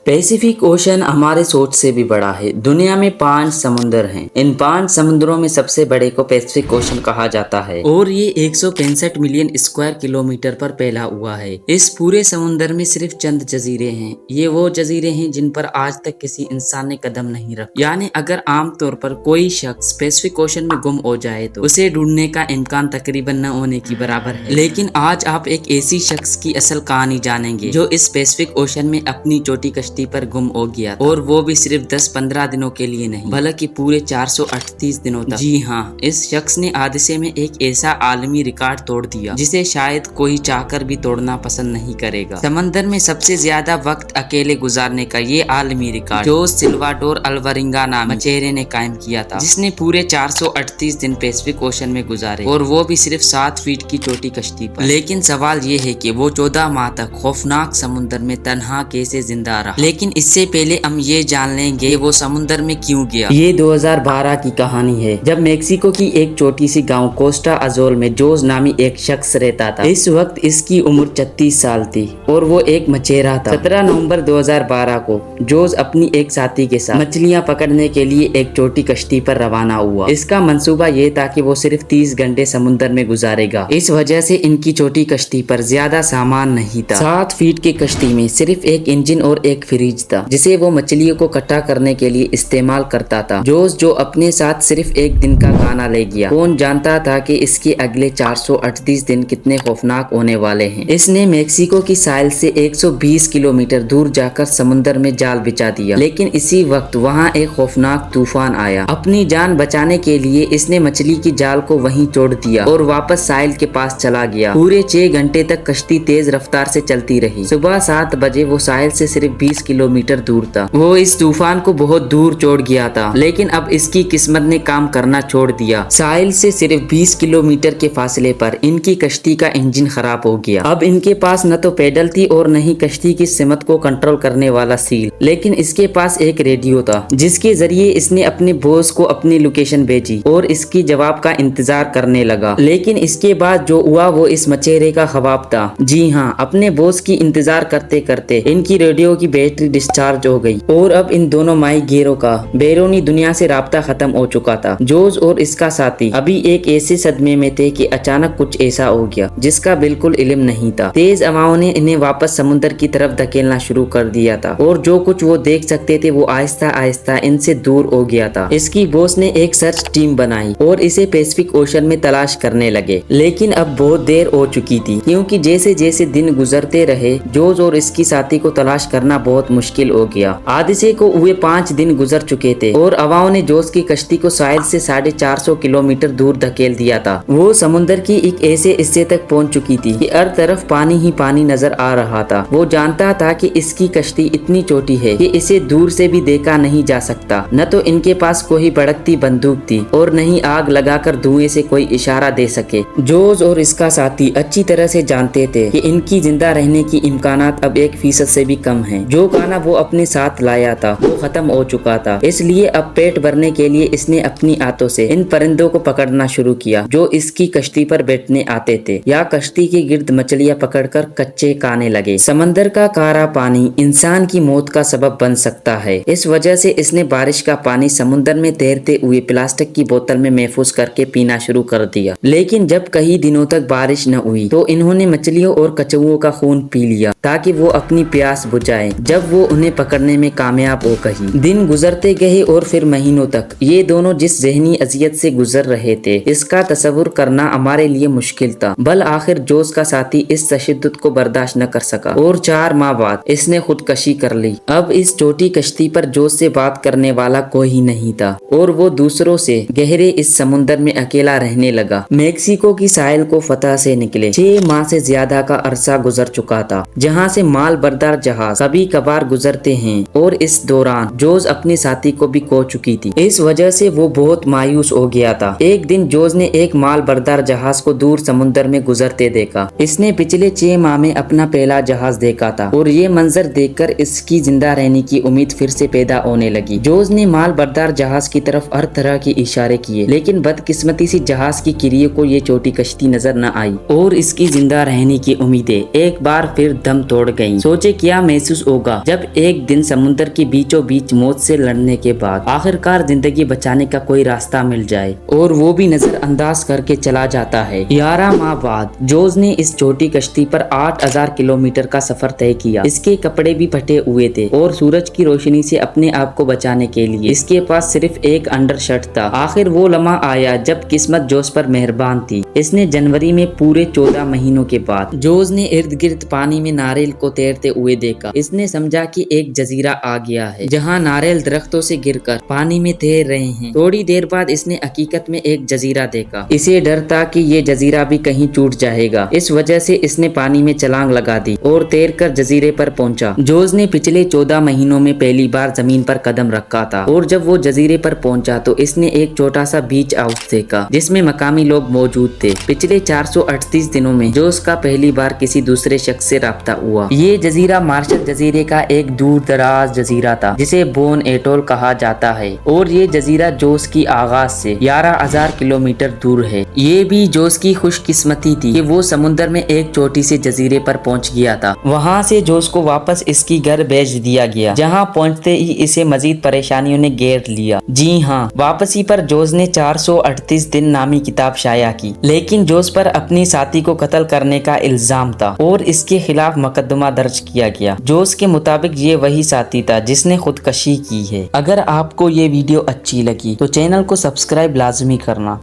Pacific ocean हमारे सोच से भी बड़ा है। दुनिया में 5 समुंदर हैं। इन 5 समुद्रों में सबसे बड़े को पैसिफिक ओशन कहा जाता है और ये 165 मिलियन स्क्वायर किलोमीटर पर फैला हुआ है। इस पूरे समुंदर में सिर्फ चंद जजीरे हैं। ये वो जजीरे हैं जिन पर आज तक किसी इंसान ने कदम नहीं रखा। यानी अगर आमतौर पर कोई शख्स पैसिफिक ओशन में गुम हो जाए तो उसे ढूंढने का इम्कान तकरीबन न होने की बराबर है। लेकिन आज आप एक ऐसी शख्स की असल कहानी जानेंगे जो इस पैसिफिक ओशन में अपनी छोटी कश्ती पर गुम हो गया और वो भी सिर्फ 10-15 दिनों के लिए नहीं बल्कि पूरे 438 दिनों तक। जी हाँ, इस शख्स ने हादसे में एक ऐसा आलमी रिकॉर्ड तोड़ दिया जिसे शायद कोई चाहकर भी तोड़ना पसंद नहीं करेगा। समंदर में सबसे ज्यादा वक्त अकेले गुजारने का ये आलमी रिकॉर्ड जो सिल्वाडोर अल्वारेगा नामी मछेरे ने कायम किया था, जिसने पूरे 438 दिन पैसिफिक ओशन में गुजारे और वो भी सिर्फ 7 फीट की छोटी कश्ती पर। लेकिन सवाल ये है कि वो 14 माह तक खौफनाक समुद्र में तन्हा कैसे जिंदा रहा। लेकिन इससे पहले हम ये जान लेंगे कि वो समुद्र में क्यों गया। ये 2012 की कहानी है जब मेक्सिको की एक छोटी सी गांव कोस्टा अजोल में जोज नामी एक शख्स रहता था। इस वक्त इसकी उम्र 36 साल थी और वो एक मछेरा था। 17 नवंबर 2012 को जोज अपनी एक साथी के साथ मछलियां पकड़ने के लिए एक छोटी कश्ती पर रवाना हुआ। इसका मंसूबा ये था कि वो सिर्फ 30 घंटे समुद्र में गुजारेगा। इस वजह से इनकी छोटी कश्ती पर ज्यादा सामान नहीं था। 7 फीट की कश्ती में सिर्फ एक इंजन और एक फ्रिज था जिसे वो मछलियों को इकट्ठा करने के लिए इस्तेमाल करता था। जोज जो अपने साथ सिर्फ एक दिन का खाना ले गया, कौन जानता था कि इसके अगले 438 दिन कितने खौफनाक होने वाले हैं। इसने मेक्सिको की साहिल से 120 किलोमीटर दूर जाकर समुद्र में जाल बिछा दिया। लेकिन इसी वक्त वहाँ एक खौफनाक तूफान आया। अपनी जान बचाने के लिए इसने मछली की जाल को वहीं छोड़ दिया और वापस साहिल के पास चला गया। पूरे 6 घंटे तक कश्ती तेज रफ्तार से चलती रही। सुबह 7 बजे वो साहिल से सिर्फ 20 किलोमीटर दूर था। वो इस तूफान को बहुत दूर छोड़ गया था, लेकिन अब इसकी किस्मत ने काम करना छोड़ दिया। साहिल से सिर्फ 20 किलोमीटर के फासले पर इनकी कश्ती का इंजन खराब हो गया। अब इनके पास न तो पैडल थी और न ही कश्ती की सिमत को कंट्रोल करने वाला सील, लेकिन इसके पास एक रेडियो था जिसके जरिए इसने अपने बॉस को अपनी लोकेशन भेजी और इसकी जवाब का इंतजार करने लगा। लेकिन इसके बाद जो हुआ वो इस मछेरे का ख्वाब था। जी हाँ, अपने बॉस की इंतजार करते करते इनकी रेडियो की बैटरी डिस्चार्ज हो गई और अब इन दोनों माही गिरों का बैरूनी दुनिया से राब्ता खत्म हो चुका था। जोज और इसका साथी अभी एक ऐसे सदमे में थे कि अचानक कुछ ऐसा हो गया जिसका बिल्कुल इल्म नहीं था। तेज हवाओं ने इन्हें वापस समुद्र की तरफ धकेलना शुरू कर दिया था और जो कुछ वो देख सकते थे वो आहिस्ता आहिस्ता इनसे दूर हो गया था। इसकी बॉस ने एक सर्च टीम बनाई और इसे पैसिफिक ओशन में तलाश करने लगे। लेकिन अब बहुत देर हो चुकी थी क्योंकि जैसे जैसे दिन गुजरते रहे जोज और इसकी साथी को तलाश करना बहुत मुश्किल हो गया। हादसे को हुए 5 दिन गुजर चुके थे और हवाओं ने जोज की कश्ती को साहिल से 450 किलोमीटर दूर धकेल दिया था। वो समुद्र की एक ऐसे हिस्से तक पहुंच चुकी थी कि हर तरफ पानी ही पानी नजर आ रहा था। वो जानता था कि इसकी कश्ती इतनी छोटी है कि इसे दूर से भी देखा नहीं जा सकता। न तो इनके पास कोई भड़कती बंदूक थी और न ही आग लगाकर धुएं से कोई इशारा दे सके। जोज और इसका साथी अच्छी तरह से जानते थे कि इनकी जिंदा रहने की इम्कानात अब 1% से भी कम है। जो खाना वो अपने साथ लाया था वो खत्म हो चुका था, इसलिए अब पेट भरने के लिए इसने अपनी हाथों से इन परिंदों को पकड़ना शुरू किया जो इसकी कश्ती पर बैठने आते थे या कश्ती के गिर्द मछलियां पकड़कर कच्चे खाने लगे। समंदर का खारा पानी इंसान की मौत का सबब बन सकता है। इस वजह से इसने बारिश का पानी समुद्र में तैरते हुए प्लास्टिक की बोतल में महफूज करके पीना शुरू कर दिया। लेकिन जब कई दिनों तक बारिश न हुई तो इन्होंने मछलियों और कछुओं का खून पी लिया ताकि वो अपनी प्यास बुझाएं जब वो उन्हें पकड़ने में कामयाब हो गई। दिन गुजरते गए और फिर महीनों तक ये दोनों जिस जहनी अजियत से गुजर रहे थे इसका तस्वुर करना हमारे लिए मुश्किल था। बल आखिर जोश का साथी इस तशद्दुद को बर्दाश्त न कर सका और 4 माह बाद इसने खुदकशी कर ली। अब इस छोटी कश्ती पर जोश से बात करने वाला कोई नहीं था और वो दूसरों से गहरे इस समुद्र में अकेला रहने लगा। मेक्सिको की साहिल को फतह से निकले 6 माह से ज्यादा का अरसा गुजर चुका था जहाँ से माल बरदार जहाज कभी कभार गुजरते हैं और इस दौरान जोज अपने साथी को भी खो चुकी थी। इस वजह से वो बहुत मायूस हो गया था। एक दिन जोज ने एक माल बरदार जहाज को दूर समुद्र में गुजरते देखा। इसने पिछले 6 माह में अपना पहला जहाज देखा था और ये मंजर देखकर इसकी जिंदगी जिंदा रहने की उम्मीद फिर से पैदा होने लगी। जोस ने माल बरदार जहाज की तरफ हर तरह के इशारे किए, लेकिन बदकिस्मती से जहाज की किरियों को ये छोटी कश्ती नजर न आई और इसकी जिंदा रहने की उम्मीदें एक बार फिर दम तोड़ गईं। सोचे क्या महसूस होगा जब एक दिन समुद्र के बीचों बीच मौत से लड़ने के बाद आखिरकार जिंदगी बचाने का कोई रास्ता मिल जाए, और वो भी नजरअंदाज करके चला जाता है। 11 माह बाद जोस ने इस छोटी कश्ती पर 8000 किलोमीटर का सफर तय किया। इसके कपड़े भी फटे हुए थे और सूरज की रोशनी से अपने आप को बचाने के लिए इसके पास सिर्फ एक अंडर शर्ट था। आखिर वो लम्हा आया जब किस्मत जोस पर मेहरबान थी। इसने जनवरी में पूरे 14 महीनों के बाद जोस ने इर्द गिर्द पानी में नारियल को तैरते हुए देखा। इसने समझा कि एक जजीरा आ गया है जहाँ नारियल दरख्तों से गिरकर पानी में तैर रहे हैं। थोड़ी देर बाद इसने हकीकत में एक जजीरा देखा। इसे डर था कि ये जजीरा भी कहीं टूट जाएगा। इस वजह से इसने पानी में छलांग लगा दी और तैरकर जजीरे पर पहुंचा। जोस ने पिछले 14 महीनों में पहली बार जमीन पर कदम रखा था, और जब वो जजीरे पर पहुंचा तो इसने एक छोटा सा बीच हाउस देखा जिसमें मकामी लोग मौजूद थे। पिछले 438 दिनों में जोस का पहली बार किसी दूसरे शख्स से राब्ता हुआ। ये जजीरा मार्शल जजीरे का एक दूर दराज जजीरा था जिसे बोन एटोल कहा जाता है, और ये जजीरा जोस की आगाज से 11,000 किलोमीटर दूर है। ये भी जोस की खुशकिस्मती थी कि वो समुद्र में एक छोटी से जजीरे पर पहुंच गया था। वहाँ से जोस को वापस इसकी घर भेज दिया गया, जहाँ पहुँचते ही इसे मजीद परेशानियों ने घेर लिया। जी हाँ, वापसी पर जोस ने 438 दिन नामी किताब शाया की, लेकिन जोस पर अपनी साथी को कत्ल करने का इल्जाम था और इसके खिलाफ मुकदमा दर्ज किया गया। जोस के मुताबिक ये वही साथी था जिसने खुदकशी की है। अगर आपको ये वीडियो अच्छी लगी तो चैनल को सब्सक्राइब लाजमी करना।